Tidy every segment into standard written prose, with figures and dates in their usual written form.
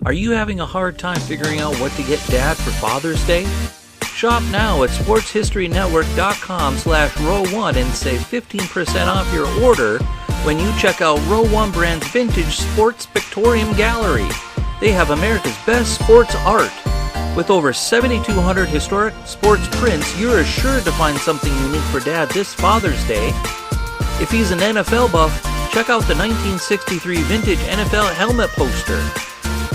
Are you having a hard time figuring out what to get Dad for Father's Day? Shop now at sportshistorynetwork.com/row1 and save 15% off your order when you check out Row 1 Brand's Vintage Sports Pictorium Gallery. They have America's best sports art. With over 7,200 historic sports prints, you're assured to find something unique for Dad this Father's Day. If he's an NFL buff, check out the 1963 vintage NFL helmet poster.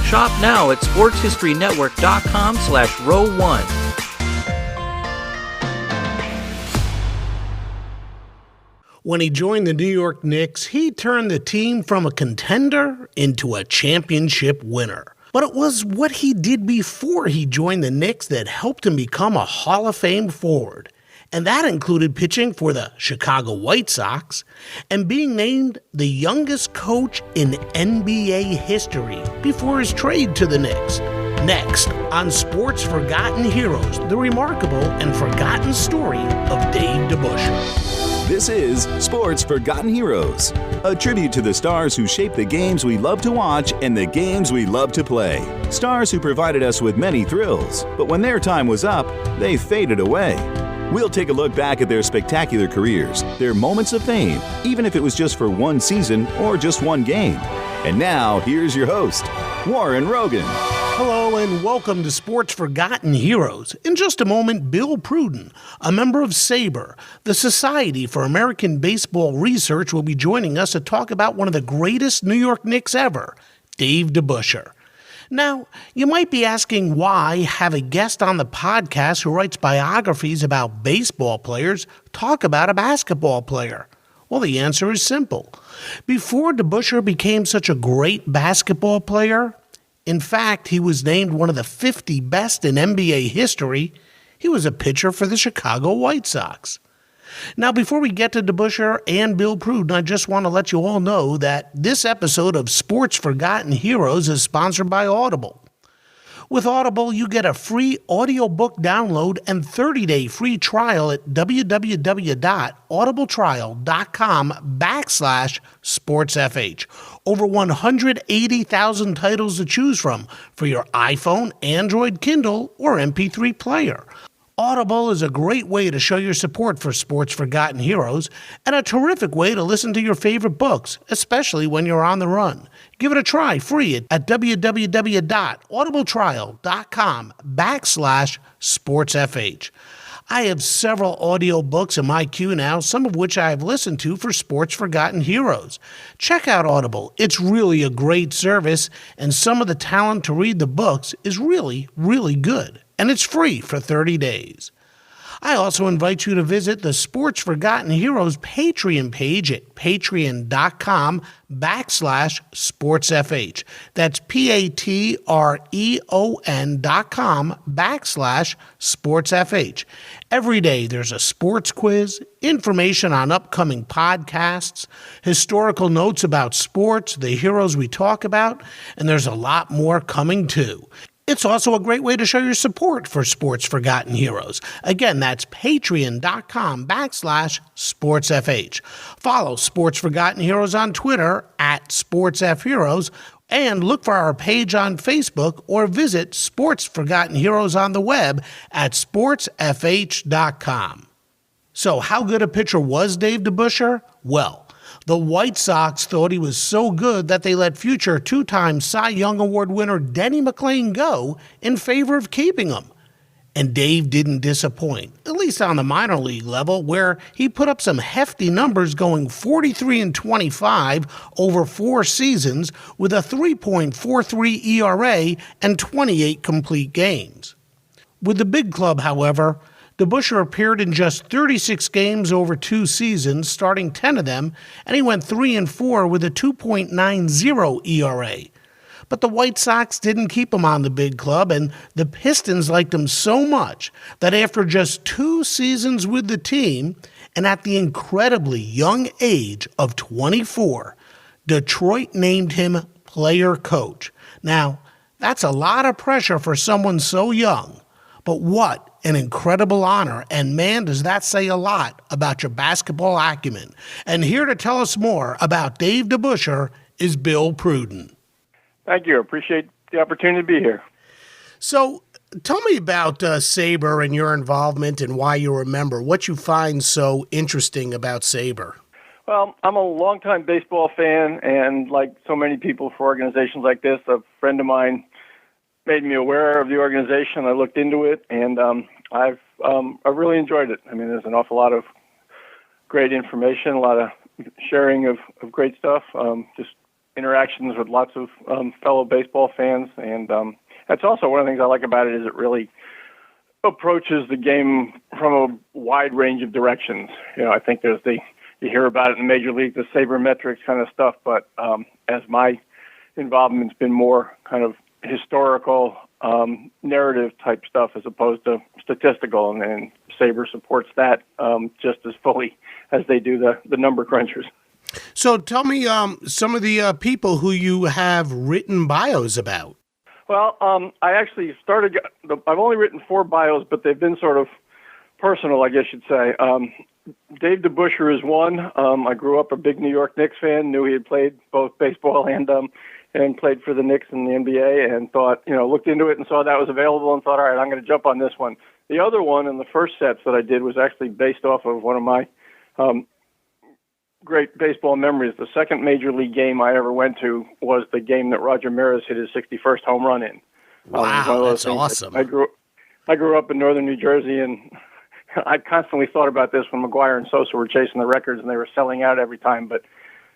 Shop now at sportshistorynetwork.com/row1. When he joined the New York Knicks, he turned the team from a contender into a championship winner. But it was what he did before he joined the Knicks that helped him become a Hall of Fame forward. And that included pitching for the Chicago White Sox and being named the youngest coach in NBA history before his trade to the Knicks. Next, on Sports Forgotten Heroes, the remarkable and forgotten story of Dave DeBusschere. This is Sports Forgotten Heroes, a tribute to the stars who shaped the games we love to watch and the games we love to play. Stars who provided us with many thrills, but when their time was up, they faded away. We'll take a look back at their spectacular careers, their moments of fame, even if it was just for one season or just one game. And now, here's your host, Warren Rogan. Hello and welcome to Sports Forgotten Heroes. In just a moment, Bill Pruden, a member of SABR, the Society for American Baseball Research, will be joining us to talk about one of the greatest New York Knicks ever, Dave DeBusschere. Now, you might be asking why have a guest on the podcast who writes biographies about baseball players talk about a basketball player. Well, the answer is simple. Before DeBusschere became such a great basketball player, in fact, he was named one of the 50 best in NBA history. He was a pitcher for the Chicago White Sox. Now, before we get to DeBusschere and Bill Pruden, I just want to let you all know that this episode of Sports Forgotten Heroes is sponsored by Audible. With Audible, you get a free audiobook download and 30-day free trial at www.audibletrial.com/sportsfh. Over 180,000 titles to choose from for your iPhone, Android, Kindle, or MP3 player. Audible is a great way to show your support for Sports Forgotten Heroes and a terrific way to listen to your favorite books, especially when you're on the run. Give it a try free at www.audibletrial.com/sportsfh. I have several audiobooks in my queue now, some of which I have listened to for Sports Forgotten Heroes. Check out Audible. It's really a great service, and some of the talent to read the books is really, really good. And it's free for 30 days. I also invite you to visit the Sports Forgotten Heroes Patreon page at patreon.com/sportsfh. That's patreon.com/sportsfh. Every day there's a sports quiz, information on upcoming podcasts, historical notes about sports, the heroes we talk about, and there's a lot more coming too. It's also a great way to show your support for Sports Forgotten Heroes. Again, that's patreon.com/sportsfh. Follow Sports Forgotten Heroes on Twitter at SportsFHeroes and look for our page on Facebook or visit Sports Forgotten Heroes on the web at sportsfh.com. So how good a pitcher was Dave DeBusschere? Well, the White Sox thought he was so good that they let future two-time Cy Young Award winner Denny McLain go in favor of keeping him. And Dave didn't disappoint, at least on the minor league level, where he put up some hefty numbers going 43-25 over 4 seasons with a 3.43 ERA and 28 complete games. With the big club, however, DeBusschere appeared in just 36 games over 2 seasons, starting 10 of them, and he went 3-4 with a 2.90 ERA. But the White Sox didn't keep him on the big club, and the Pistons liked him so much that after just 2 seasons with the team, and at the incredibly young age of 24, Detroit named him player coach. Now, that's a lot of pressure for someone so young, but what an incredible honor, and man, does that say a lot about your basketball acumen. And here to tell us more about Dave DeBusschere is Bill Pruden. Thank you. Appreciate the opportunity to be here. So tell me about SABR and your involvement and why you remember, what you find so interesting about SABR. Well, I'm a longtime baseball fan, and like so many people for organizations like this, a friend of mine made me aware of the organization. I looked into it, and I've really enjoyed it. I mean, there's an awful lot of great information, a lot of sharing of great stuff, just interactions with lots of fellow baseball fans, and that's also one of the things I like about it is it really approaches the game from a wide range of directions. You know, I think there's you hear about it in the major league, the sabermetrics kind of stuff, but as my involvement's been more kind of historical, narrative type stuff as opposed to statistical, and SABR supports that just as fully as they do the number crunchers. So tell me some of the people who you have written bios about. Well, I actually I've only written 4 bios, but they've been sort of personal, I guess you'd say. Dave DeBusschere is one. I grew up a big New York Knicks fan, knew he had played both baseball and played for the Knicks in the NBA, and thought, looked into it and saw that was available and thought, all right, I'm going to jump on this one. The other one in the first sets that I did was actually based off of one of my great baseball memories. The second major league game I ever went to was the game that Roger Maris hit his 61st home run in. Wow, that's awesome. I grew up in northern New Jersey, and I constantly thought about this when McGuire and Sosa were chasing the records, and they were selling out every time. But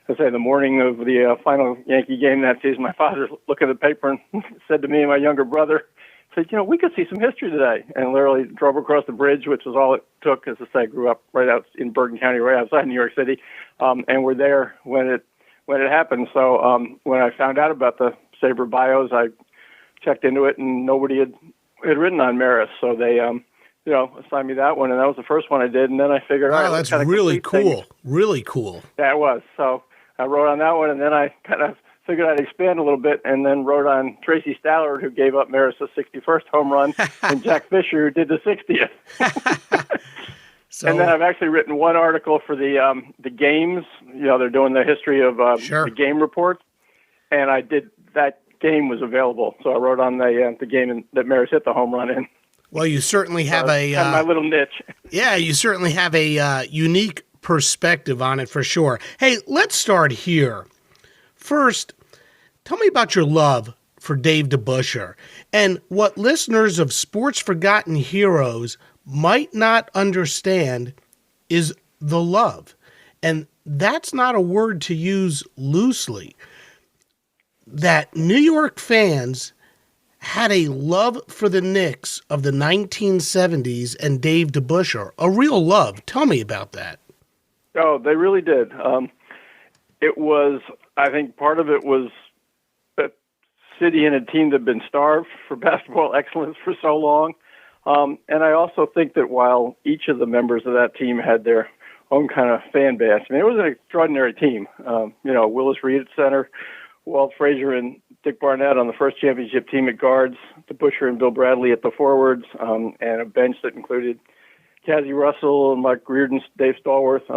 I say the morning of the final Yankee game that season, my father looked at the paper and said to me and my younger brother, said, we could see some history today. And literally drove across the bridge, which was all it took. As I say, I grew up right out in Bergen County, right outside New York City, and we're there when it happened. So when I found out about the SABR bios, I checked into it, and nobody had written on Maris. So they assigned me that one, and that was the first one I did. And then I figured, wow, that's really cool. Really cool. That was. So I wrote on that one, and then I kind of figured I'd expand a little bit, and then wrote on Tracy Stallard, who gave up Maris' 61st home run, and Jack Fisher, who did the 60th. So, and then I've actually written one article for the games. They're doing the history of the game reports, and I did that game was available. So I wrote on the game that Maris hit the home run in. Well, you certainly have my little niche. Yeah, you certainly have a unique perspective on it for sure. Hey, let's start here. First, tell me about your love for Dave DeBusschere and what listeners of Sports Forgotten Heroes might not understand is the love. And that's not a word to use loosely. That New York fans had a love for the Knicks of the 1970s and Dave DeBusschere, a real love. Tell me about that. Oh, they really did. It was, I think part of it was a city and a team that had been starved for basketball excellence for so long. And I also think that while each of the members of that team had their own kind of fan base, I mean, it was an extraordinary team. Willis Reed at center, Walt Frazier and Dick Barnett on the first championship team at guards, DeBusschere and Bill Bradley at the forwards, and a bench that included Cazzie Russell, Mike Reardon, Dave Stallworth,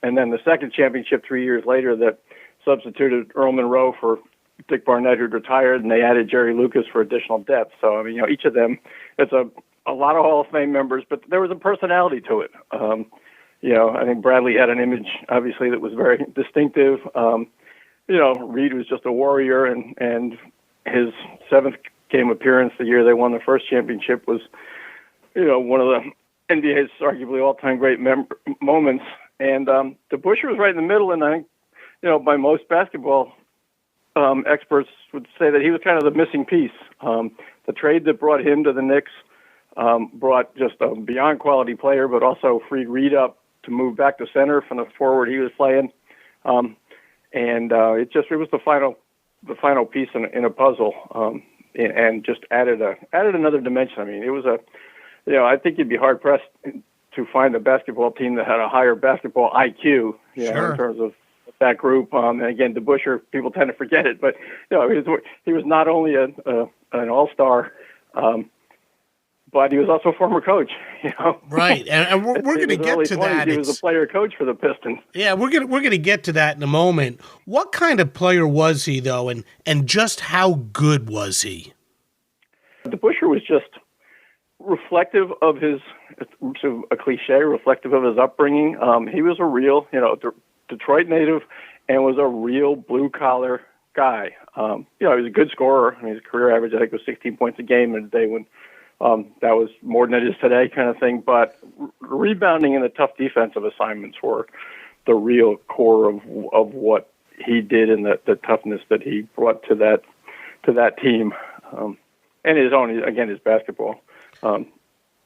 and then the second championship 3 years later that substituted Earl Monroe for Dick Barnett, who'd retired, and they added Jerry Lucas for additional depth. So, I mean, each of them, it's a lot of Hall of Fame members, but there was a personality to it. I think Bradley had an image, obviously, that was very distinctive. Reed was just a warrior, and his 7th game appearance the year they won the first championship was, one of the NBA's arguably all-time great moments. And DeBusschere was right in the middle, and I think, by most basketball experts would say that he was kind of the missing piece. The trade that brought him to the Knicks brought just a beyond quality player, but also freed Reed up to move back to center from the forward he was playing. It was the final piece in a puzzle, and just added another dimension. I mean, it was I think you'd be hard pressed to find a basketball team that had a higher basketball IQ, in terms of that group. And again, DeBusschere, people tend to forget it, but he was not only an all-star but he was also a former coach, Right, and we're going to get to that. He was a player coach for the Pistons. Yeah, we're gonna get to that in a moment. What kind of player was he, though, and just how good was he? DeBusschere was just reflective of his, sort of a cliche, reflective of his upbringing. He was a real, Detroit native, and was a real blue-collar guy. He was a good scorer. I mean, his career average, I think, was 16 points a game in a day when that was more than it is today, kind of thing. But rebounding and the tough defensive assignments were the real core of what he did and the toughness that he brought to that team. And his basketball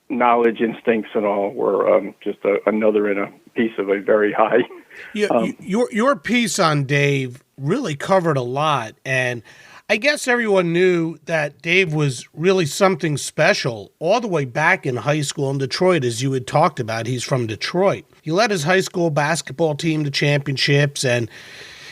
knowledge, instincts, and all were just another in a piece of a very high. Your piece on Dave really covered a lot, and I guess everyone knew that Dave was really something special all the way back in high school in Detroit, as you had talked about. He's from Detroit. He led his high school basketball team to championships, and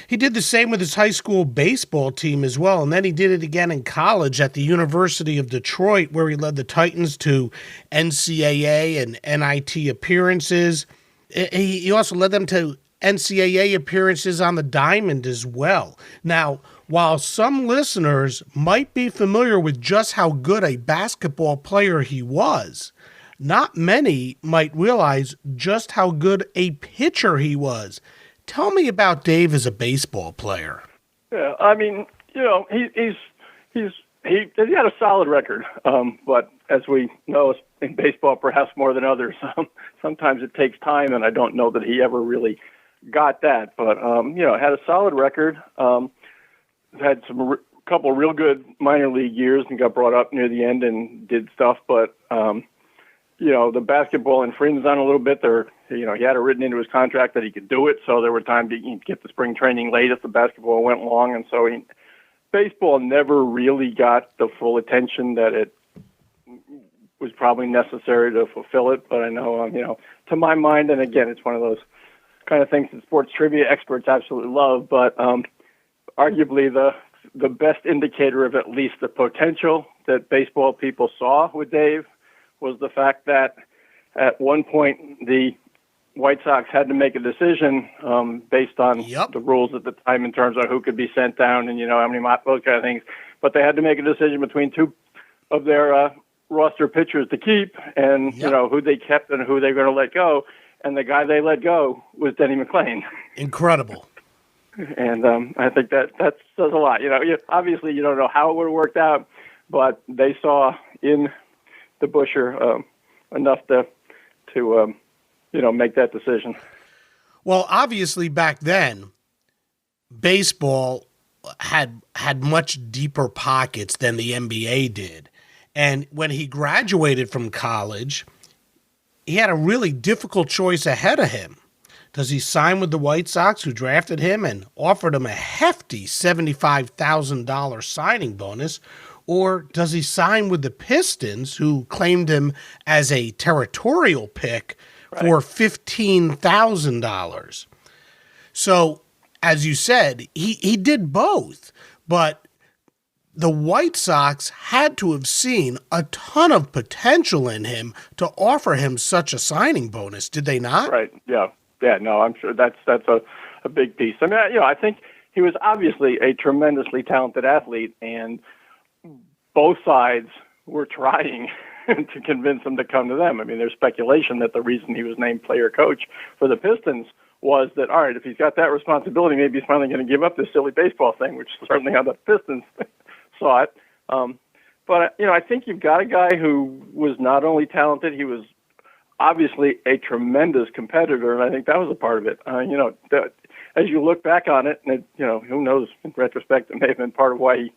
he did the same with his high school baseball team as well. And then he did it again in college at the University of Detroit, where he led the Titans to NCAA and NIT appearances. He also led them to NCAA appearances on the diamond as well. Now, while some listeners might be familiar with just how good a basketball player he was, not many might realize just how good a pitcher he was. Tell me about Dave as a baseball player. Yeah, I mean, he had a solid record, but as we know in baseball, perhaps more than others, sometimes it takes time, and I don't know that he ever really got that. But had a solid record. Had couple real good minor league years and got brought up near the end and did stuff, but the basketball infringed on a little bit. He had it written into his contract that he could do it, so there were times he'd get the spring training late if the basketball went long, and so baseball never really got the full attention that it was probably necessary to fulfill it. But I know, to my mind, and again, it's one of those kind of things that sports trivia experts absolutely love, but arguably the best indicator of at least the potential that baseball people saw with Dave was the fact that at one point the White Sox had to make a decision based on the rules at the time in terms of who could be sent down and, how many those kind of things. But they had to make a decision between two of their roster pitchers to keep and, who they kept and who they were going to let go. And the guy they let go was Denny McLain. Incredible. And I think that says a lot. Obviously you don't know how it would have worked out, but they saw in DeBusschere enough to make that decision. Well, obviously back then, baseball had much deeper pockets than the NBA did. And when he graduated from college, he had a really difficult choice ahead of him. Does he sign with the White Sox, who drafted him and offered him a hefty $75,000 signing bonus, or does he sign with the Pistons, who claimed him as a territorial pick for $15,000? So, as you said, he did both, but the White Sox had to have seen a ton of potential in him to offer him such a signing bonus, did they not? Right, yeah. Yeah, no, I'm sure that's a big piece. I mean, I think he was obviously a tremendously talented athlete, and both sides were trying to convince him to come to them. I mean, there's speculation that the reason he was named player coach for the Pistons was that, all right, if he's got that responsibility, maybe he's finally going to give up this silly baseball thing, which is certainly how the Pistons saw it. But, I think you've got a guy who was not only talented, he was obviously a tremendous competitor, and I think that was a part of it. As you look back on it, and who knows, in retrospect, it may have been part of why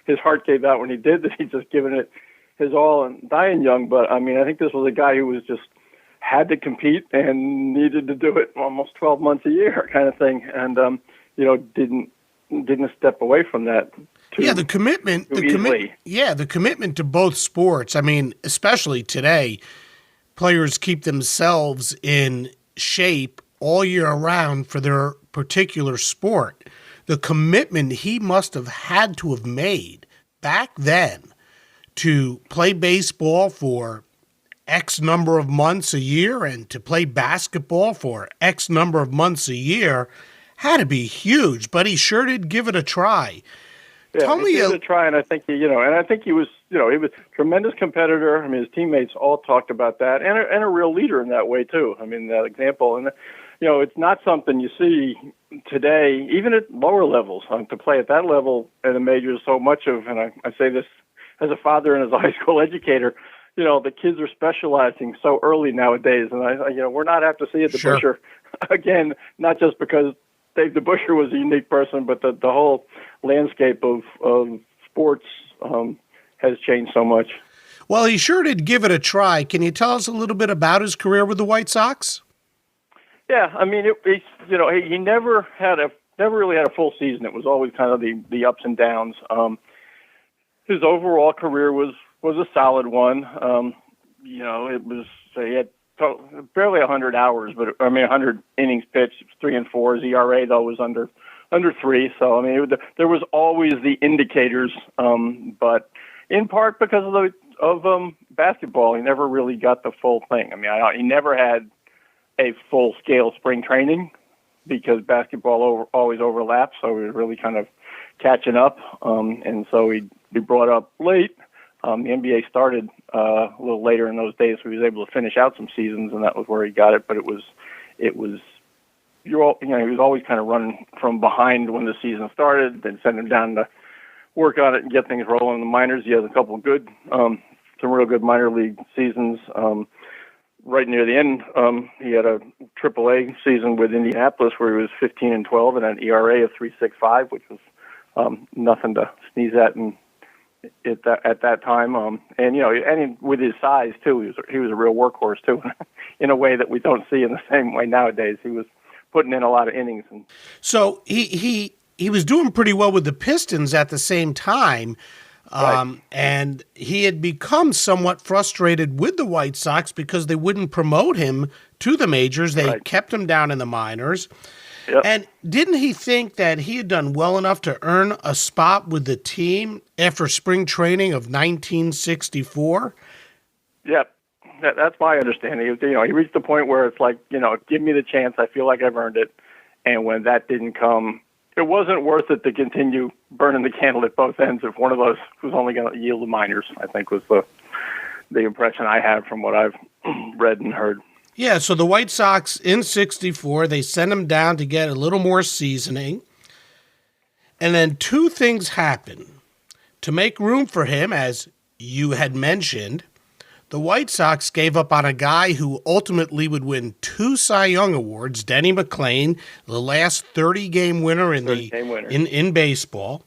his heart gave out when he did, that he's just given it his all and dying young. But, I think this was a guy who was just had to compete and needed to do it almost 12 months a year kind of thing, and, didn't step away from that. The commitment to both sports. I mean, especially today, players keep themselves in shape all year round for their particular sport. The commitment he must have had to have made back then to play baseball for X number of months a year and to play basketball for X number of months a year had to be huge, but he sure did give it a try. Yeah, Tell me he gave it a try, and I think he was, he was a tremendous competitor. I mean, his teammates all talked about that, and a real leader in that way too. I mean, that example, and it's not something you see today, even at lower levels. To play at that level in the majors, so much of, and I say this as a father and as a high school educator, the kids are specializing so early nowadays, and we're not apt to see it. DeBusschere, again, not just because Dave DeBusschere was a unique person, but the whole landscape of sports has changed so much. Well, he sure did give it a try. Can you tell us a little bit about his career with the White Sox? Yeah, I mean, he never really had a full season. It was always kind of the ups and downs. His overall career was a solid one. It was he had barely 100 hours, but 100 innings pitched, 3 and 4. His ERA though was under 3. So I mean, there was always the indicators, but in part because of basketball, he never really got the full thing. I mean, he never had a full scale spring training because basketball always overlaps, so he was really kind of catching up, and so he'd be brought up late. The NBA started a little later in those days, so he was able to finish out some seasons, and that was where he got it. But he was always kind of running from behind when the season started, then send him down to work on it and get things rolling in the minors. He has a couple of some real good minor league seasons. Right near the end, he had a AAA season with Indianapolis where he was 15 and 12 and an ERA of 3.65, which was nothing to sneeze at at that time, and with his size too, he was a real workhorse too, in a way that we don't see in the same way nowadays. He was putting in a lot of innings, and so he was doing pretty well with the Pistons at the same time, right. And he had become somewhat frustrated with the White Sox because they wouldn't promote him to the majors. They kept him down in the minors. Yep. And didn't he think that he had done well enough to earn a spot with the team after spring training of 1964? Yep. That's my understanding. He reached the point where it's like, give me the chance. I feel like I've earned it. And when that didn't come, it wasn't worth it to continue burning the candle at both ends if one of those was only going to yield the minors, I think was the impression I have from what I've read and heard. Yeah, so the White Sox in 64, they sent him down to get a little more seasoning. And then two things happen. To make room for him, as you had mentioned, the White Sox gave up on a guy who ultimately would win 2 Cy Young Awards, Denny McLain, the last 30-game winner in baseball.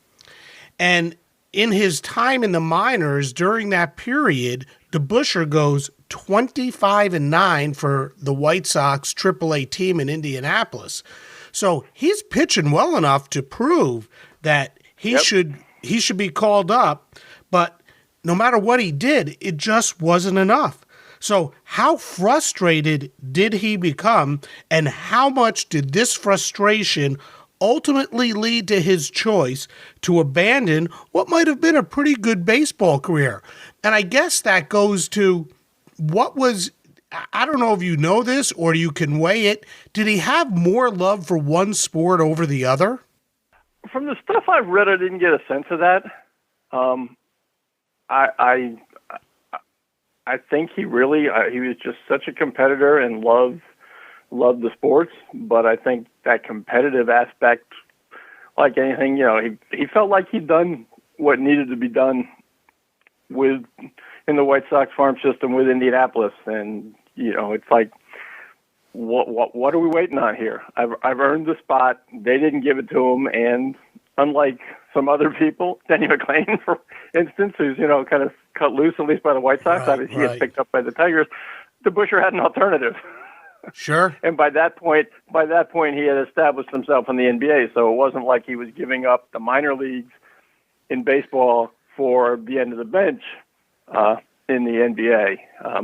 And in his time in the minors during that period, DeBusschere goes 25-9 for the White Sox AAA team in Indianapolis. So he's pitching well enough to prove that he should be called up, but no matter what he did, it just wasn't enough. So how frustrated did he become, and how much did this frustration ultimately lead to his choice to abandon what might have been a pretty good baseball career? And I guess that goes to I don't know if you know this or you can weigh it. Did he have more love for one sport over the other? From the stuff I've read, I didn't get a sense of that. I think he was just such a competitor and loved the sports, but I think that competitive aspect, like anything, he felt like he'd done what needed to be done in the White Sox farm system with Indianapolis, and it's like, what are we waiting on here? I've earned the spot. They didn't give it to him, and unlike some other people, Denny McLain, for instance, who's kind of cut loose at least by the White Sox, obviously he gets picked up by the Tigers. DeBusschere had an alternative. Sure. And by that point, he had established himself in the NBA. So it wasn't like he was giving up the minor leagues in baseball for the end of the bench in the NBA.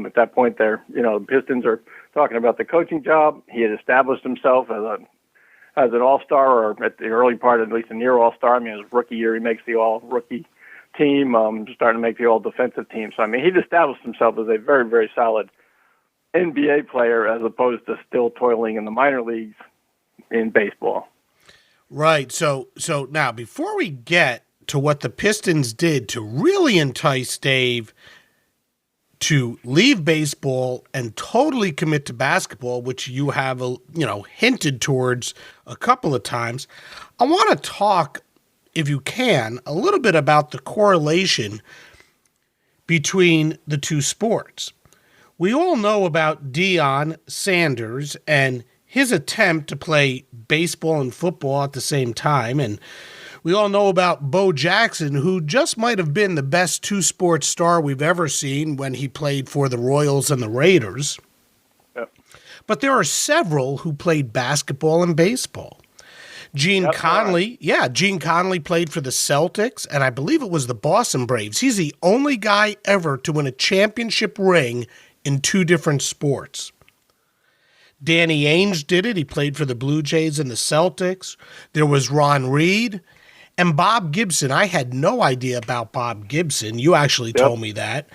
At that point, the Pistons are talking about the coaching job. He had established himself as an all-star, or at the early part, at least a near all-star. I mean, his rookie year, he makes the all-rookie team, starting to make the all-defensive team. So, I mean, he'd established himself as a very, very solid NBA player as opposed to still toiling in the minor leagues in baseball. Right. So now, before we get to what the Pistons did to really entice Dave to leave baseball and totally commit to basketball, which you have, hinted towards a couple of times, I want to talk, if you can, a little bit about the correlation between the two sports. We all know about Deion Sanders and his attempt to play baseball and football at the same time, and we all know about Bo Jackson, who just might have been the best two-sport star we've ever seen when he played for the Royals and the Raiders. Yep. But there are several who played basketball and baseball. Gene Conley played for the Celtics, and I believe it was the Boston Braves. He's the only guy ever to win a championship ring in two different sports. Danny Ainge did it. He played for the Blue Jays and the Celtics. There was Ron Reed. And Bob Gibson. I had no idea about Bob Gibson. You actually told me that.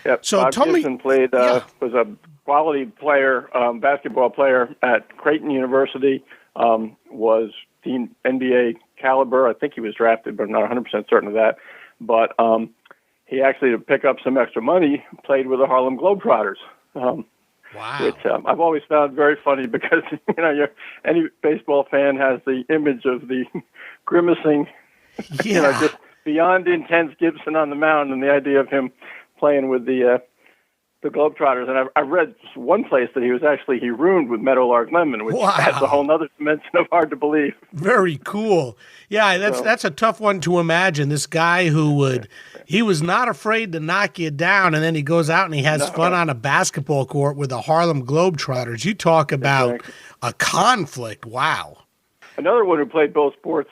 Yep. So Bob Gibson was a quality player, basketball player at Creighton University, was the NBA caliber. I think he was drafted, but I'm not 100% certain of that. But he actually, to pick up some extra money, played with the Harlem Globetrotters. Wow. Which I've always found very funny because, any baseball fan has the image of the grimacing, just beyond intense Gibson on the mound, and the idea of him playing with the Globetrotters. And I read one place that he ruined with Meadowlark Lemon, which adds a whole other dimension of hard to believe. Very cool. Yeah, that's a tough one to imagine. This guy he was not afraid to knock you down, and then he goes out and he has fun on a basketball court with the Harlem Globetrotters. You talk about a conflict. Wow. Another one who played both sports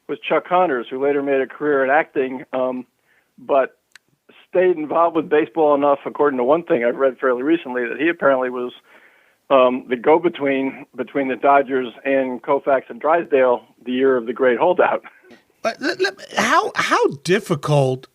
was Chuck Connors, who later made a career in acting, but stayed involved with baseball enough, according to one thing I've read fairly recently, that he apparently was the go-between between the Dodgers and Koufax and Drysdale the year of the great holdout. But how difficult,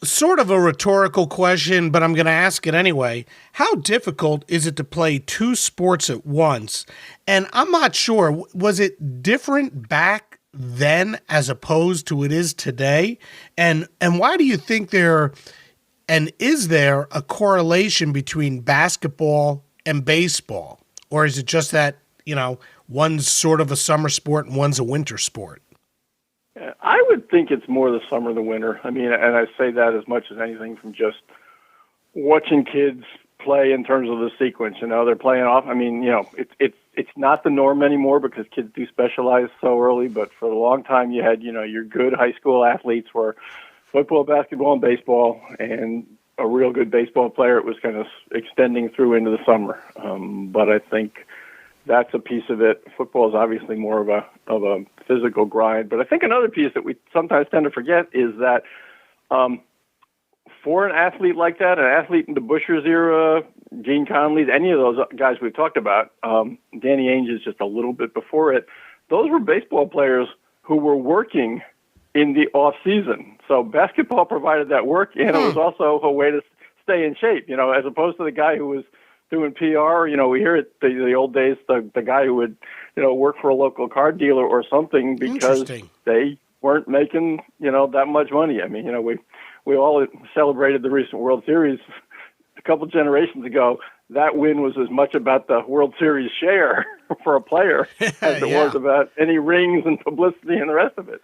sort of a rhetorical question, but I'm going to ask it anyway. How difficult is it to play two sports at once? And I'm not sure, was it different back then as opposed to it is today? And why do you think is there a correlation between basketball and baseball? Or is it just that, one's sort of a summer sport and one's a winter sport? I would think it's more the summer than winter. I mean, and I say that as much as anything from just watching kids play in terms of the sequence. They're playing off. I mean, it's not the norm anymore because kids do specialize so early. But for a long time, you had, your good high school athletes were football, basketball, and baseball, and a real good baseball player. It was kind of extending through into the summer. But I think that's a piece of it. Football is obviously more of a physical grind. But I think another piece that we sometimes tend to forget is that for an athlete like that, an athlete in DeBusschere's era, Gene Conley, any of those guys we've talked about, Danny Ainge is just a little bit before it, those were baseball players who were working in the off season. So basketball provided that work, and it was also a way to stay in shape, as opposed to the guy who was doing PR. We hear it the old days, the guy who would, work for a local car dealer or something because they weren't making, that much money. I mean, we all celebrated the recent World Series a couple generations ago. That win was as much about the World Series share for a player as it was about any rings and publicity and the rest of it.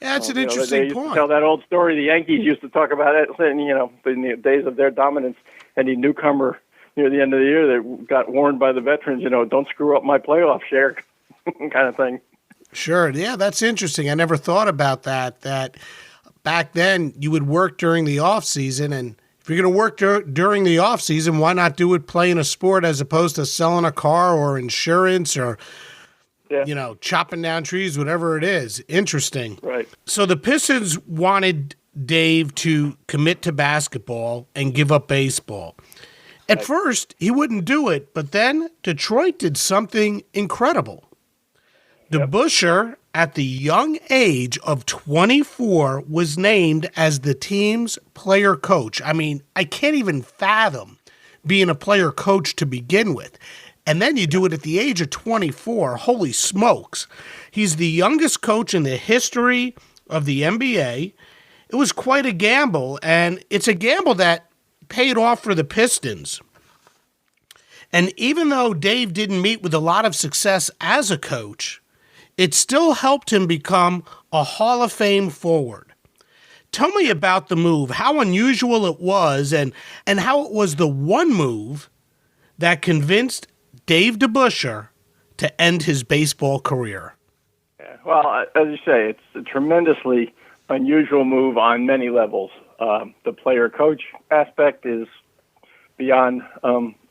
Yeah, that's an interesting point. Tell that old story. The Yankees used to talk about it, saying, in the days of their dominance, any newcomer near the end of the year that got warned by the veterans, don't screw up my playoff share kind of thing. Sure. Yeah, that's interesting. I never thought about that back then you would work during the off season, and if you're going to work during the off season, why not do it playing a sport as opposed to selling a car or insurance or chopping down trees, whatever it is. Interesting. Right. So the Pistons wanted Dave to commit to basketball and give up baseball. At first, he wouldn't do it, but then Detroit did something incredible. DeBusschere at the young age of 24, was named as the team's player coach. I mean, I can't even fathom being a player coach to begin with. And then you do it at the age of 24. Holy smokes. He's the youngest coach in the history of the NBA. It was quite a gamble, and it's a gamble that paid off for the Pistons. And even though Dave didn't meet with a lot of success as a coach, it still helped him become a Hall of Fame forward. Tell me about the move, how unusual it was, and how it was the one move that convinced Dave DeBusschere to end his baseball career. Yeah, well, as you say, it's a tremendously unusual move on many levels. The player-coach aspect is beyond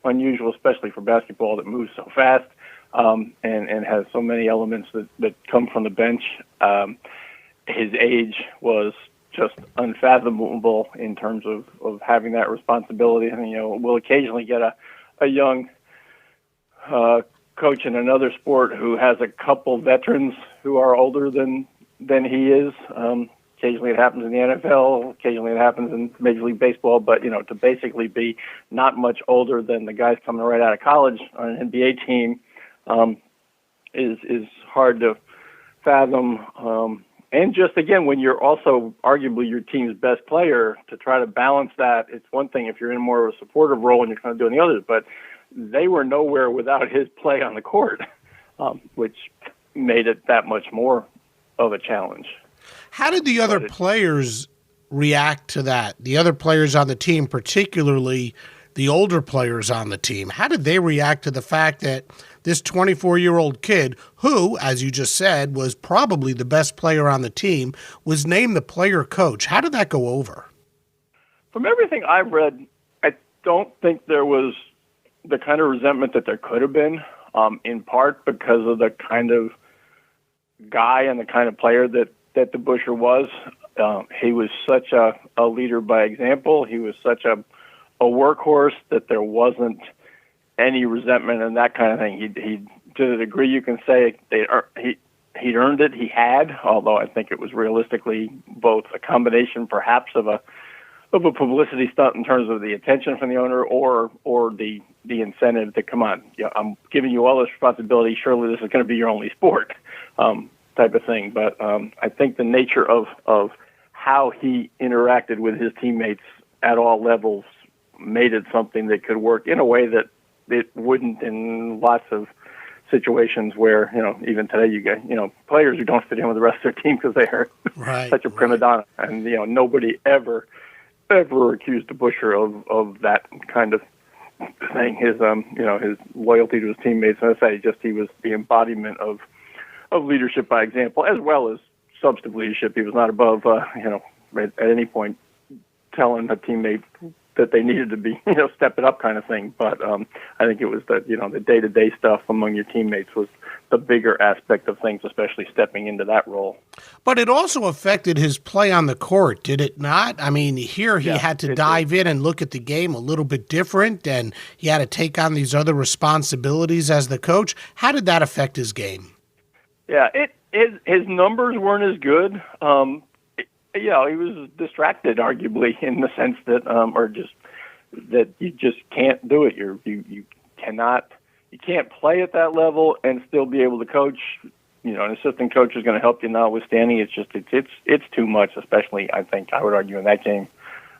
unusual, especially for basketball that moves so fast and has so many elements that come from the bench. His age was just unfathomable in terms of having that responsibility. And, we'll occasionally get a young coach in another sport who has a couple veterans who are older than he is. Occasionally it happens in the NFL. Occasionally it happens in Major League Baseball. But, to basically be not much older than the guys coming right out of college on an NBA team is hard to fathom. And just, again, when you're also arguably your team's best player, to try to balance that, it's one thing if you're in more of a supportive role and you're kind of doing the others. But they were nowhere without his play on the court, which made it that much more of a challenge. How did the other players react to that? The other players on the team, particularly the older players on the team, how did they react to the fact that this 24-year-old kid, who, as you just said, was probably the best player on the team, was named the player coach? How did that go over? From everything I've read, I don't think there was the kind of resentment that there could have been, in part because of the kind of guy and the kind of player that DeBusschere was. He was such a leader by example. He was such a workhorse that there wasn't any resentment and that kind of thing. He to the degree you can say he'd earned it, he had, although I think it was realistically both a combination perhaps of a publicity stunt in terms of the attention from the owner or the incentive to, come on, I'm giving you all this responsibility, surely this is going to be your only sport, type of thing. But I think the nature of how he interacted with his teammates at all levels made it something that could work in a way that it wouldn't in lots of situations where, even today you get, players who don't fit in with the rest of their team because they are such a prima donna. And, nobody ever accused DeBusschere of that kind of thing. His, his loyalty to his teammates. And I say he was the embodiment of leadership by example, as well as substantive leadership. He was not above, at any point telling a teammate that they needed to be, step it up kind of thing. But I think it was the day-to-day stuff among your teammates was the bigger aspect of things, especially stepping into that role. But it also affected his play on the court, did it not? I mean, here he had to dive in and look at the game a little bit different, and he had to take on these other responsibilities as the coach. How did that affect his game? Yeah, his numbers weren't as good. He was distracted, arguably, in the sense that, that you just can't do it. You can't play at that level and still be able to coach. An assistant coach is going to help you, notwithstanding. It's too much, especially, I think, I would argue in that game,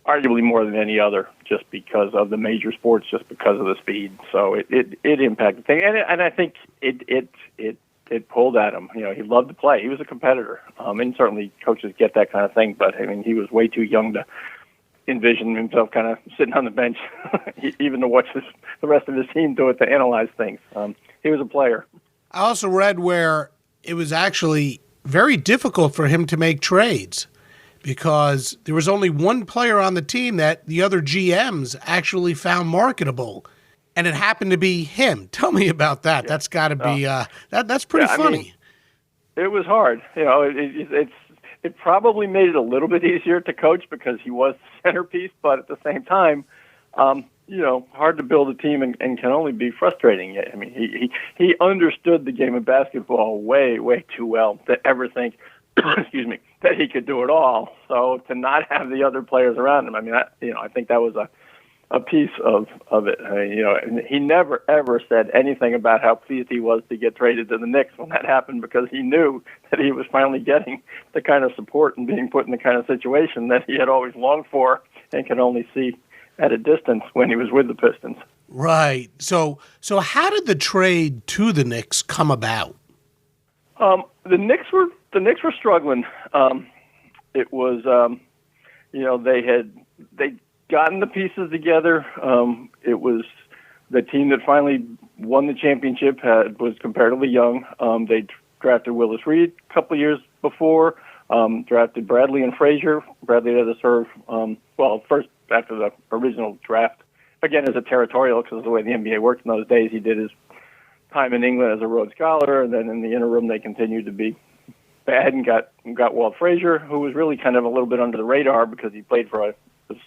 arguably more than any other, just because of the major sports, just because of the speed. So it impacted things, and I think it pulled at him. He loved to play. He was a competitor. And certainly coaches get that kind of thing, but he was way too young to envision himself kind of sitting on the bench, even to watch the rest of his team do it, to analyze things. He was a player. I also read where it was actually very difficult for him to make trades because there was only one player on the team that the other GMs actually found marketable. And it happened to be him. Tell me about that. Yeah. That's got to be that's pretty funny. It was hard. It probably made it a little bit easier to coach because he was the centerpiece. But at the same time, hard to build a team and can only be frustrating. I mean, he understood the game of basketball way, way too well to ever think, excuse me, that he could do it all. So to not have the other players around him, I mean, I think that was a piece of it. I mean, and he never, ever said anything about how pleased he was to get traded to the Knicks when that happened, because he knew that he was finally getting the kind of support and being put in the kind of situation that he had always longed for and could only see at a distance when he was with the Pistons. Right. So how did the trade to the Knicks come about? The Knicks were struggling. It was, they'd gotten the pieces together. It was the team that finally won the championship was comparatively young. They drafted Willis Reed a couple of years before, drafted Bradley and Frazier. Bradley had to serve, first after the original draft, again as a territorial, because of the way the NBA worked in those days. He did his time in England as a Rhodes Scholar, and then in the interim they continued to be bad and got Walt Frazier, who was really kind of a little bit under the radar because he played for a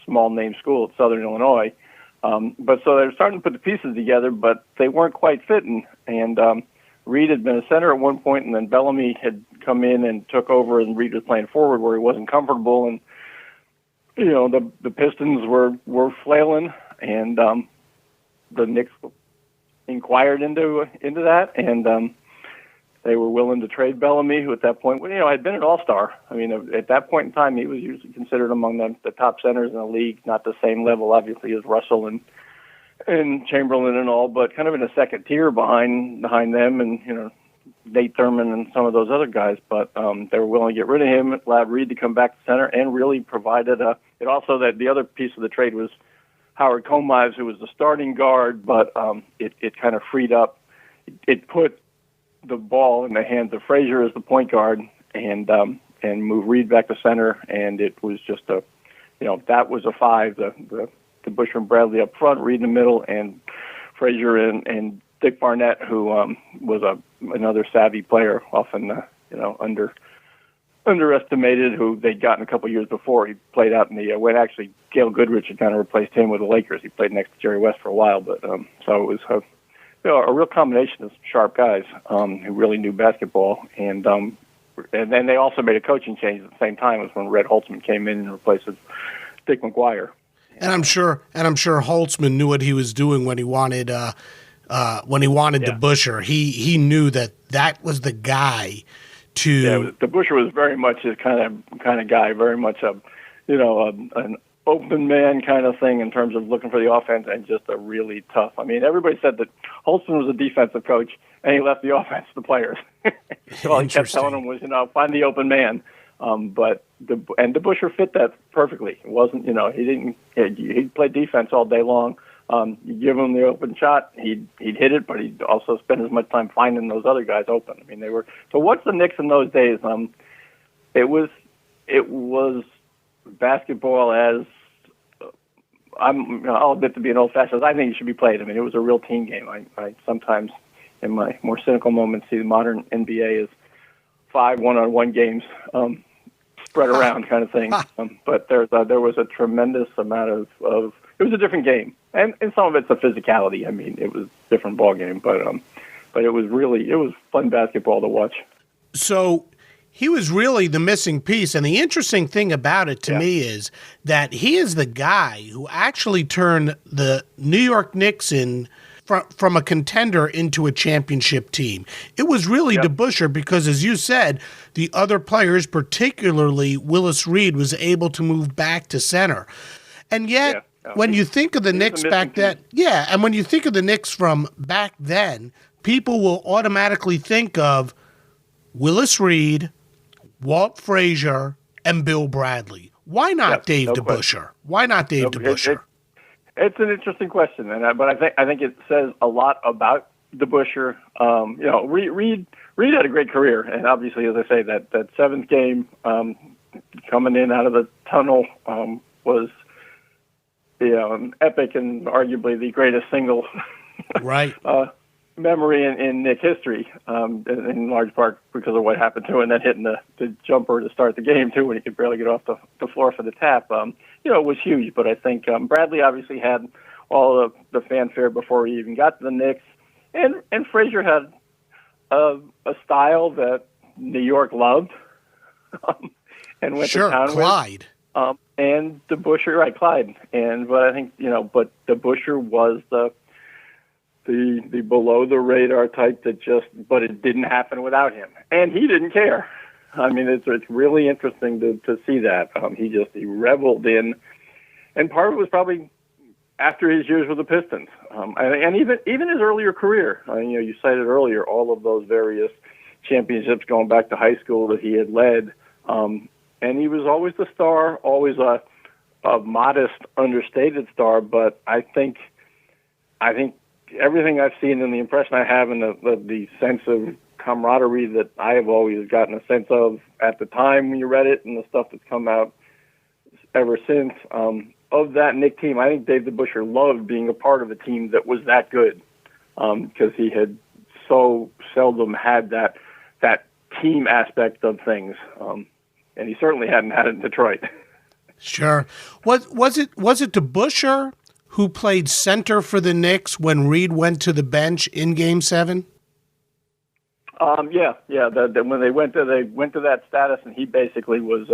small name school at Southern Illinois. But so they were starting to put the pieces together, but they weren't quite fitting. And Reed had been a center at one point, and then Bellamy had come in and took over, and Reed was playing forward where he wasn't comfortable. And the Pistons were flailing, and the Knicks inquired into that, and they were willing to trade Bellamy, who at that point, had been an all-star. I mean, at that point in time, he was usually considered among the top centers in the league, not the same level, obviously, as Russell and Chamberlain and all, but kind of in a second tier behind them, and Nate Thurman and some of those other guys. But they were willing to get rid of him, allowed Reed to come back to center, and really provided it also that the other piece of the trade was Howard Komives, who was the starting guard, but it kind of freed up. It put the ball in the hands of Frazier as the point guard, and move Reed back to center, and it was just that was a five. The DeBusschere and Bradley up front, Reed in the middle, and Frazier and Dick Barnett, who was another savvy player, often underestimated, who they'd gotten a couple years before. He played out in the when actually Gail Goodrich had kind of replaced him with the Lakers. He played next to Jerry West for a while, but so it was a real combination of sharp guys who really knew basketball, and then they also made a coaching change at the same time as when Red Holtzman came in and replaced Dick McGuire. And I'm sure Holtzman knew what he was doing when he wanted DeBusschere. He knew that was the guy to. Yeah, DeBusschere was very much his kind of guy, very much an open man kind of thing in terms of looking for the offense, and just a really tough. I mean, everybody said that Holtzman was a defensive coach and he left the offense to the players. So all he kept telling them was, find the open man. But DeBusschere fit that perfectly. It wasn't, he played defense all day long. You give him the open shot, he'd hit it, but he'd also spend as much time finding those other guys open. I mean, they were. So what's the Knicks in those days? It was basketball as I'll admit to being old-fashioned. I think it should be played. I mean, it was a real team game. I sometimes, in my more cynical moments, see the modern NBA as 5 one-on-one games spread around kind of thing. But there was a tremendous amount of it was a different game, and some of it's the physicality. I mean, it was a different ball game, but it was fun basketball to watch. So he was really the missing piece, and the interesting thing about it to me is that he is the guy who actually turned the New York Knicks from a contender into a championship team. It was really DeBusschere because, as you said, the other players, particularly Willis Reed, was able to move back to center. And yet, when you think of the Knicks back then, and when you think of the Knicks from back then, people will automatically think of Willis Reed, Walt Frazier, and Bill Bradley. Why not Dave DeBusschere? Why not Dave DeBusschere? It's an interesting question, but I think it says a lot about DeBusschere. Reed had a great career, and obviously, as I say, that seventh game coming in out of the tunnel was epic and arguably the greatest single memory in Knick history, in large part because of what happened to him, and then hitting the jumper to start the game too when he could barely get off the floor for the tap. It was huge, but I think Bradley obviously had all the fanfare before he even got to the Knicks. And Frazier had a style that New York loved, and went to town Clyde. with. And DeBusschere, right, Clyde. But I think, but DeBusschere was the below the radar type but it didn't happen without him. And he didn't care. I mean, it's really interesting to see that. He reveled in, and part of it was probably after his years with the Pistons. And even his earlier career. You cited earlier all of those various championships going back to high school that he had led. And he was always the star, always a modest, understated star. But I think everything I've seen and the impression I have and the sense of camaraderie that I have always gotten a sense of at the time when you read it and the stuff that's come out ever since, of that Knick team, I think Dave DeBusschere loved being a part of a team that was that good, because he had so seldom had that team aspect of things. And he certainly hadn't had it in Detroit. Sure. Was it DeBusschere who played center for the Knicks when Reed went to the bench in Game 7? Yeah. When they went to that status, and he basically was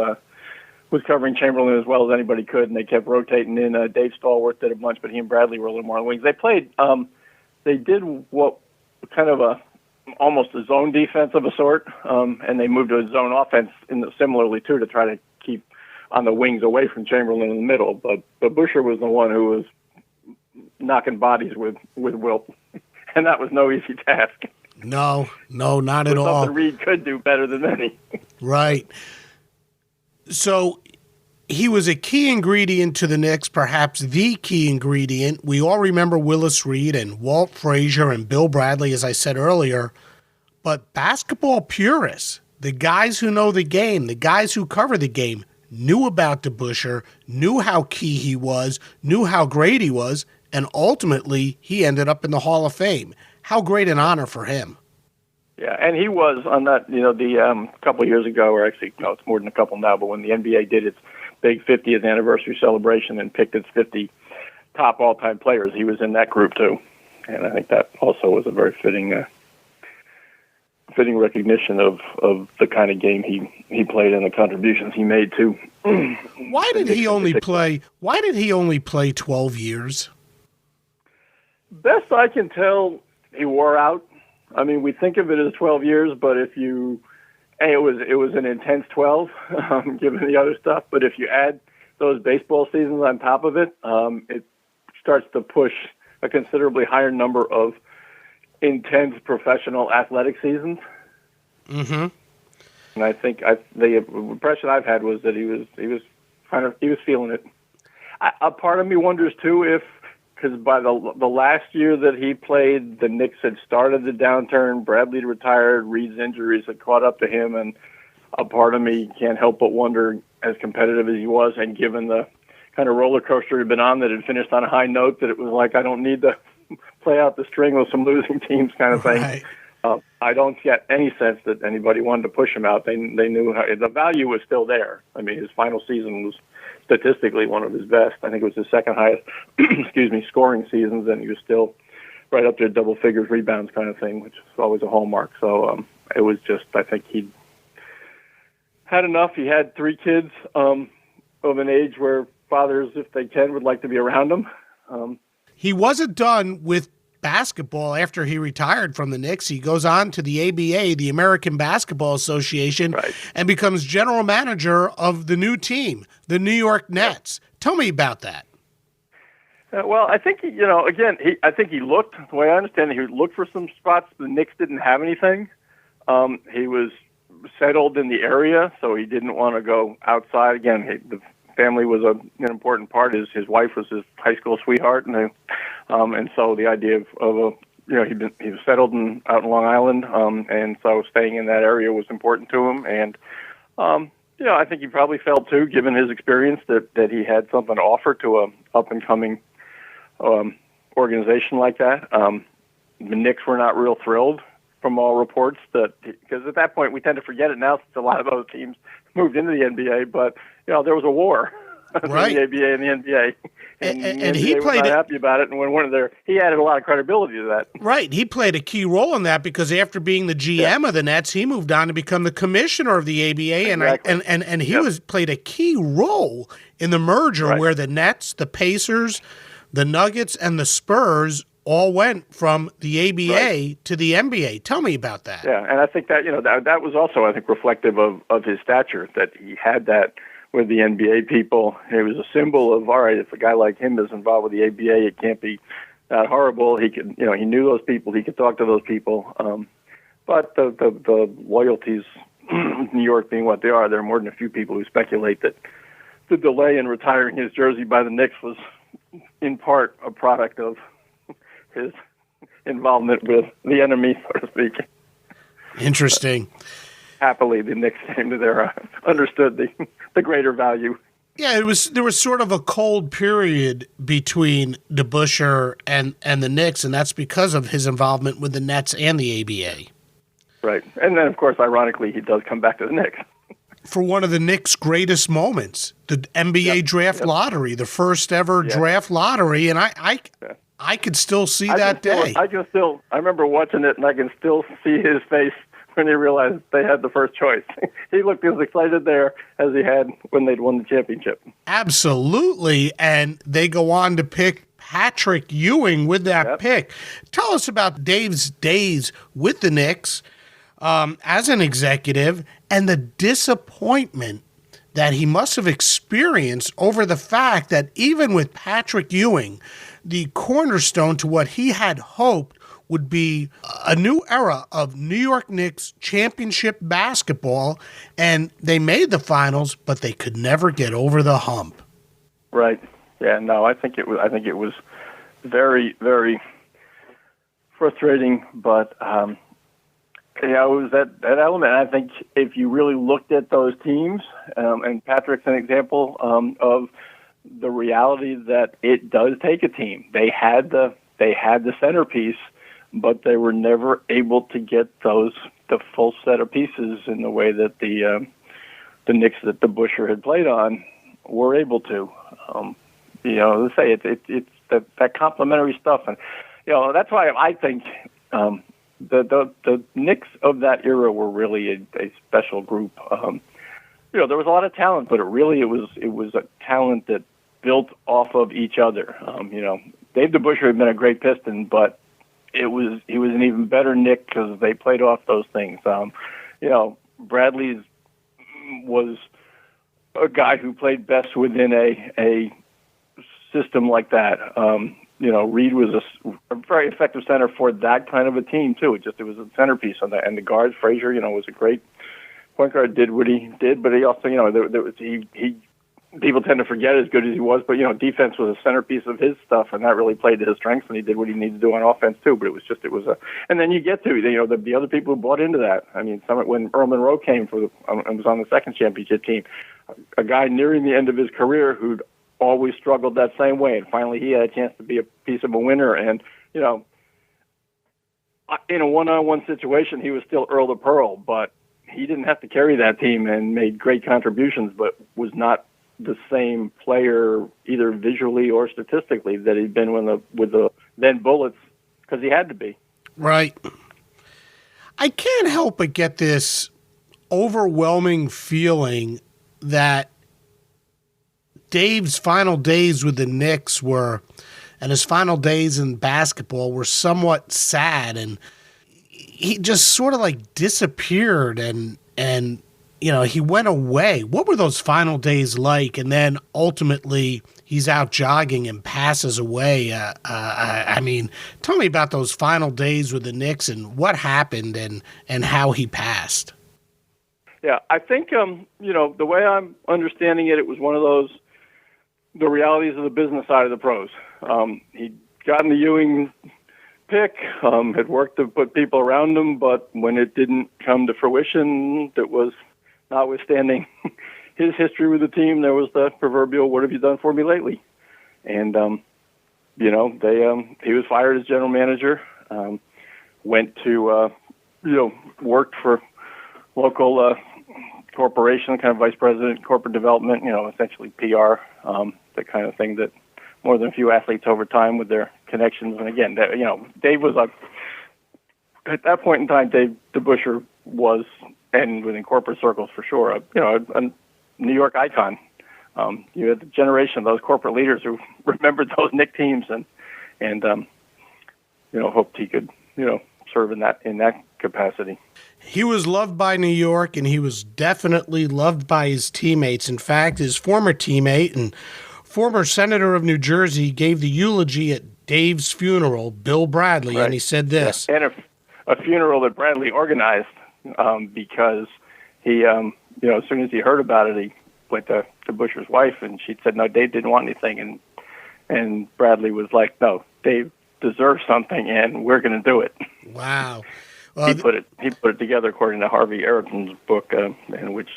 covering Chamberlain as well as anybody could, and they kept rotating in. Dave Stallworth did a bunch, but he and Bradley were a little more on the wings. They played. They did what kind of almost a zone defense of a sort, and they moved to a zone offense similarly too, to try to keep on the wings away from Chamberlain in the middle. But Buscher was the one who was knocking bodies with Wilt, and that was no easy task. No, not at all. Something Reed could do better than any. Right. So he was a key ingredient to the Knicks, perhaps the key ingredient. We all remember Willis Reed and Walt Frazier and Bill Bradley, as I said earlier. But basketball purists, the guys who know the game, the guys who cover the game, knew about DeBusschere, knew how key he was, knew how great he was, and ultimately he ended up in the Hall of Fame. How great an honor for him. Yeah, and he was on that, the couple of years ago, or actually, no, it's more than a couple now, but when the NBA did its big 50th anniversary celebration and picked its 50 top all-time players, he was in that group too. And I think that also was a very fitting recognition of the kind of game he played and the contributions he made too. Why did he only play 12 years? Best I can tell, he wore out. I mean, we think of it as 12 years, but it was an intense 12, given the other stuff. But if you add those baseball seasons on top of it, it starts to push a considerably higher number of intense professional athletic seasons. Mm-hmm. And I think the impression I've had was that he was feeling it. A part of me wonders too if, because by the last year that he played, the Knicks had started the downturn. Bradley had retired. Reed's injuries had caught up to him, and a part of me can't help but wonder, as competitive as he was, and given the kind of roller coaster he'd been on that had finished on a high note, that it was like, I don't need to play out the string with some losing teams kind of thing. Right. I don't get any sense that anybody wanted to push him out. They knew the value was still there. I mean, his final season was statistically one of his best. I think it was his second highest, scoring seasons, and he was still right up there, double figures, rebounds kind of thing, which is always a hallmark. So it was just, I think he'd had enough. He had 3 kids of an age where fathers, if they can, would like to be around him. He wasn't done with basketball after he retired from the Knicks. He goes on to the ABA, the American Basketball Association, right, and becomes general manager of the new team, the New York Nets. Tell me about that. Well, I think, I think he looked, the way I understand it, he looked for some spots. The Knicks didn't have anything. He was settled in the area, so he didn't want to go outside. Again, the family was an important part. His wife was his high school sweetheart, and so the idea of he was settled out in Long Island, and so staying in that area was important to him. And I think he probably felt too, given his experience, that he had something to offer to a up and coming organization like that. The Knicks were not real thrilled, from all reports, because at that point we tend to forget it now, since a lot of other teams moved into the NBA. But there was a war Right. the ABA and the NBA. And the he NBA was played not it. happy about it, and when one of their, he added a lot of credibility to that. Right. He played a key role in that because after being the GM of the Nets, he moved on to become the commissioner of the ABA, Exactly. and he played a key role in the merger where the Nets, the Pacers, the Nuggets, and the Spurs all went from the ABA to the NBA. Tell me about that. Yeah, and I think that that was also, I think, reflective of his stature, that he had that with the NBA people. It was a symbol of, all right, if a guy like him is involved with the ABA, it can't be that horrible. He could, he knew those people. He could talk to those people. But the loyalties, New York being what they are, there are more than a few people who speculate that the delay in retiring his jersey by the Knicks was in part a product of his involvement with the enemy, so to speak. Interesting. Happily, the Knicks came to their understood the greater value. Yeah, there was sort of a cold period between DeBusschere and the Knicks, and that's because of his involvement with the Nets and the ABA. Right, and then of course, ironically, he does come back to the Knicks for one of the Knicks' greatest moments, the NBA draft lottery, the first ever draft lottery, and I could still see that day. I remember watching it, and I can still see his face when he realized they had the first choice. He looked as excited there as he had when they'd won the championship. Absolutely, and they go on to pick Patrick Ewing with that pick. Tell us about Dave's days with the Knicks as an executive and the disappointment that he must have experienced over the fact that even with Patrick Ewing, the cornerstone to what he had hoped would be a new era of New York Knicks championship basketball, and they made the finals, but they could never get over the hump. Right. Yeah. No, I think it was very, very frustrating, but it was that element. I think if you really looked at those teams, and Patrick's an example of the reality that it does take a team. They had the centerpiece, but they were never able to get the full set of pieces in the way that the Knicks that DeBusschere had played on were able to. Let's say it's that complementary stuff, and that's why I think the Knicks of that era were really a special group. There was a lot of talent, but it was a talent that built off of each other. Dave DeBusschere had been a great Piston, but he was an even better Knick because they played off those things. Bradley was a guy who played best within a system like that. Reed was a very effective center for that kind of a team too. It was a centerpiece on that, and the guards. Frazier, was a great point guard. Did what he did, but he also, he people tend to forget as good as he was, but defense was a centerpiece of his stuff, and that really played to his strengths, and he did what he needed to do on offense too. But and then you get to the other people who bought into that. I mean, when Earl Monroe came and was on the second championship team, a guy nearing the end of his career who'd always struggled that same way, and finally he had a chance to be a piece of a winner. And in a one-on-one situation, he was still Earl the Pearl, but he didn't have to carry that team and made great contributions, but was not the same player either visually or statistically that he'd been with the then Bullets, because he had to be. Right. I can't help but get this overwhelming feeling that Dave's final days with the Knicks and his final days in basketball were somewhat sad, and he just sort of like disappeared and he went away. What were those final days like? And then ultimately he's out jogging and passes away. Tell me about those final days with the Knicks and what happened and how he passed. Yeah, I think, the way I'm understanding it, it was one of the realities of the business side of the pros. He'd gotten the Ewing pick, had worked to put people around him, but when it didn't come to fruition, it was notwithstanding his history with the team, there was the proverbial, what have you done for me lately? And, he was fired as general manager, went to, worked for local corporation, kind of vice president, corporate development, essentially PR, the kind of thing that more than a few athletes over time with their connections. And again, Dave was at that point in time, Dave DeBusschere was, and within corporate circles for sure, a New York icon. You had the generation of those corporate leaders who remembered those Knick teams and hoped he could, serve in that capacity. He was loved by New York, and he was definitely loved by his teammates. In fact, his former teammate and former senator of New Jersey gave the eulogy at Dave's funeral, Bill Bradley, right. And he said this. Yeah. And a funeral that Bradley organized because he, as soon as he heard about it, he went to Buscher's wife, and she said, no, Dave didn't want anything. And Bradley was like, no, Dave deserves something, and we're going to do it. Wow. He put it together according to Harvey Aronton's book, and which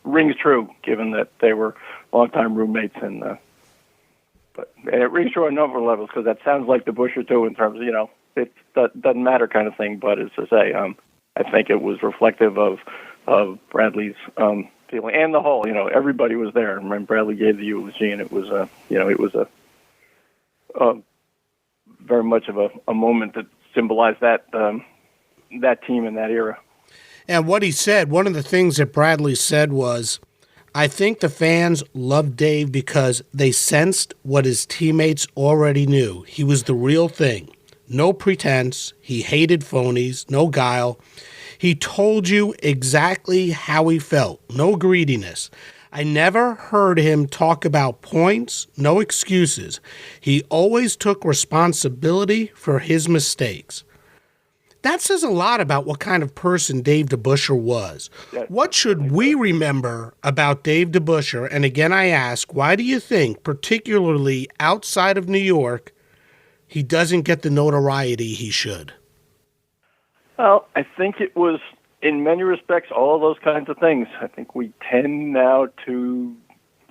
rings true, given that they were longtime roommates, and it rings true on a number of levels, because that sounds like DeBusschere too, in terms of it doesn't matter kind of thing. But as I say, I think it was reflective of Bradley's feeling, and the whole, everybody was there. And when Bradley gave the eulogy, and it was very much of a moment that symbolized that team in that era. And what he said, one of the things that Bradley said was, I think the fans loved Dave because they sensed what his teammates already knew. He was the real thing. No pretense. He hated phonies. No guile. He told you exactly how he felt. No greediness. I never heard him talk about points, no excuses. He always took responsibility for his mistakes. That says a lot about what kind of person Dave DeBusschere was. What should we remember about Dave DeBusschere? And again, I ask, why do you think, particularly outside of New York, he doesn't get the notoriety he should? Well, I think it was, in many respects, all of those kinds of things. I think we tend now to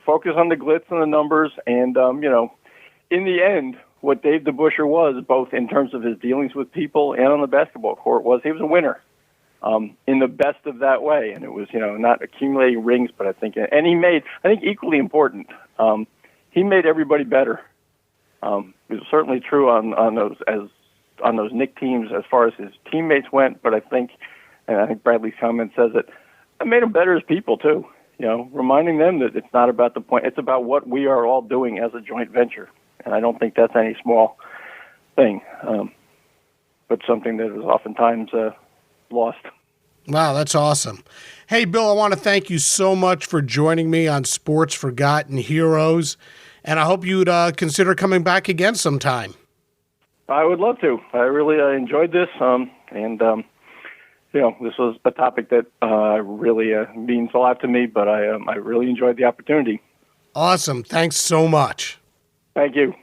focus on the glitz and the numbers, and, in the end, what Dave DeBusschere was, both in terms of his dealings with people and on the basketball court, was he was a winner in the best of that way. And it was, not accumulating rings, but I think equally important, he made everybody better. It was certainly true on those Knick teams as far as his teammates went, but I think Bradley's comment says it made them better as people too. Reminding them that it's not about the point, it's about what we are all doing as a joint venture. And I don't think that's any small thing, but something that is oftentimes lost. Wow, that's awesome. Hey, Bill, I want to thank you so much for joining me on Sports Forgotten Heroes, and I hope you'd consider coming back again sometime. I would love to. I really enjoyed this, and this was a topic that really means a lot to me, but I really enjoyed the opportunity. Awesome. Thanks so much. Thank you.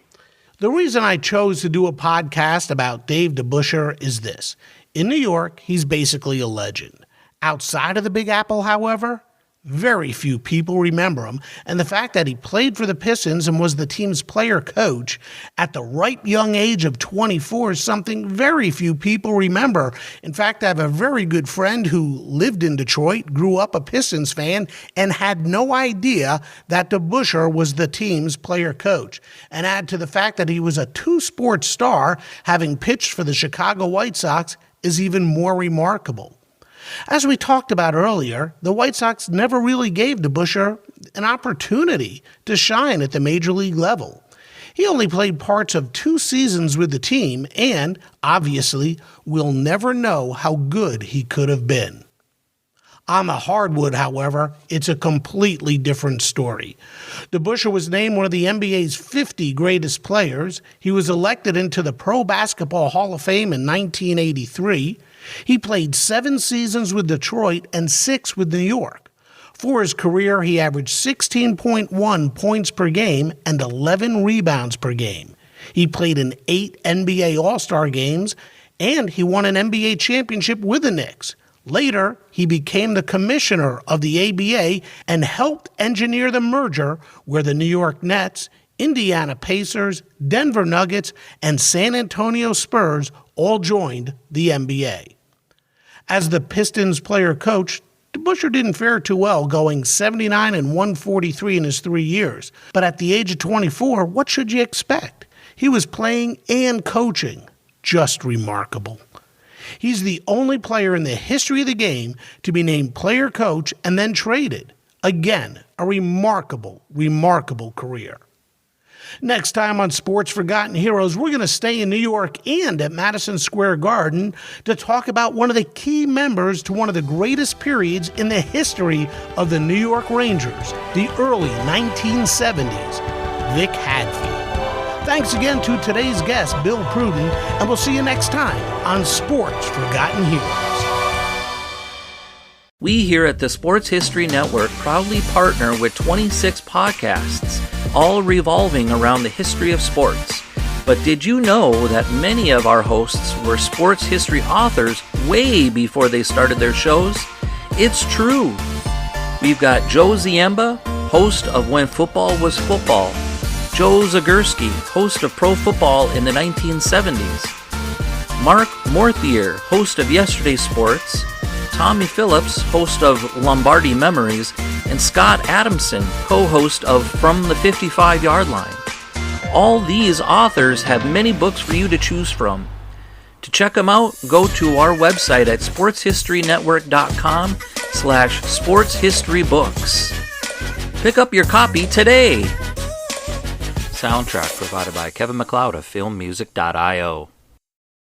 The reason I chose to do a podcast about Dave DeBusschere is this. In New York, he's basically a legend. Outside of the Big Apple, however, very few people remember him, and the fact that he played for the Pistons and was the team's player coach at the ripe young age of 24 is something very few people remember. In fact, I have a very good friend who lived in Detroit, grew up a Pistons fan, and had no idea that DeBusschere was the team's player coach. And add to the fact that he was a two-sport star, having pitched for the Chicago White Sox, is even more remarkable. As we talked about earlier, the White Sox never really gave DeBusschere an opportunity to shine at the major league level. He only played parts of 2 seasons with the team, and, obviously, we'll never know how good he could have been. On the hardwood, however, it's a completely different story. DeBusschere was named one of the NBA's 50 greatest players. He was elected into the Pro Basketball Hall of Fame in 1983. He played 7 seasons with Detroit and 6 with New York. For his career, he averaged 16.1 points per game and 11 rebounds per game. He played in 8 NBA All-Star games, and he won an NBA championship with the Knicks. Later, he became the commissioner of the ABA and helped engineer the merger where the New York Nets, Indiana Pacers, Denver Nuggets, and San Antonio Spurs all joined the NBA. As the Pistons player coach, DeBusschere didn't fare too well, going 79 and 143 in his 3 years. But at the age of 24, what should you expect? He was playing and coaching. Just remarkable. He's the only player in the history of the game to be named player coach and then traded. Again, a remarkable, remarkable career. Next time on Sports Forgotten Heroes, we're going to stay in New York and at Madison Square Garden to talk about one of the key members to one of the greatest periods in the history of the New York Rangers, the early 1970s, Vic Hadfield. Thanks again to today's guest, Bill Pruden, and we'll see you next time on Sports Forgotten Heroes. We here at the Sports History Network proudly partner with 26 podcasts, all revolving around the history of sports. But did you know that many of our hosts were sports history authors way before they started their shows? It's true. We've got Joe Ziemba, host of When Football Was Football, Joe Zagurski, host of Pro Football in the 1970s, Mark Morthier, host of Yesterday's Sports, Tommy Phillips, host of Lombardi Memories, and Scott Adamson, co-host of From the 55-Yard Line. All these authors have many books for you to choose from. To check them out, go to our website at sportshistorynetwork.com/sportshistorybooks. Pick up your copy today. Soundtrack provided by Kevin MacLeod of filmmusic.io.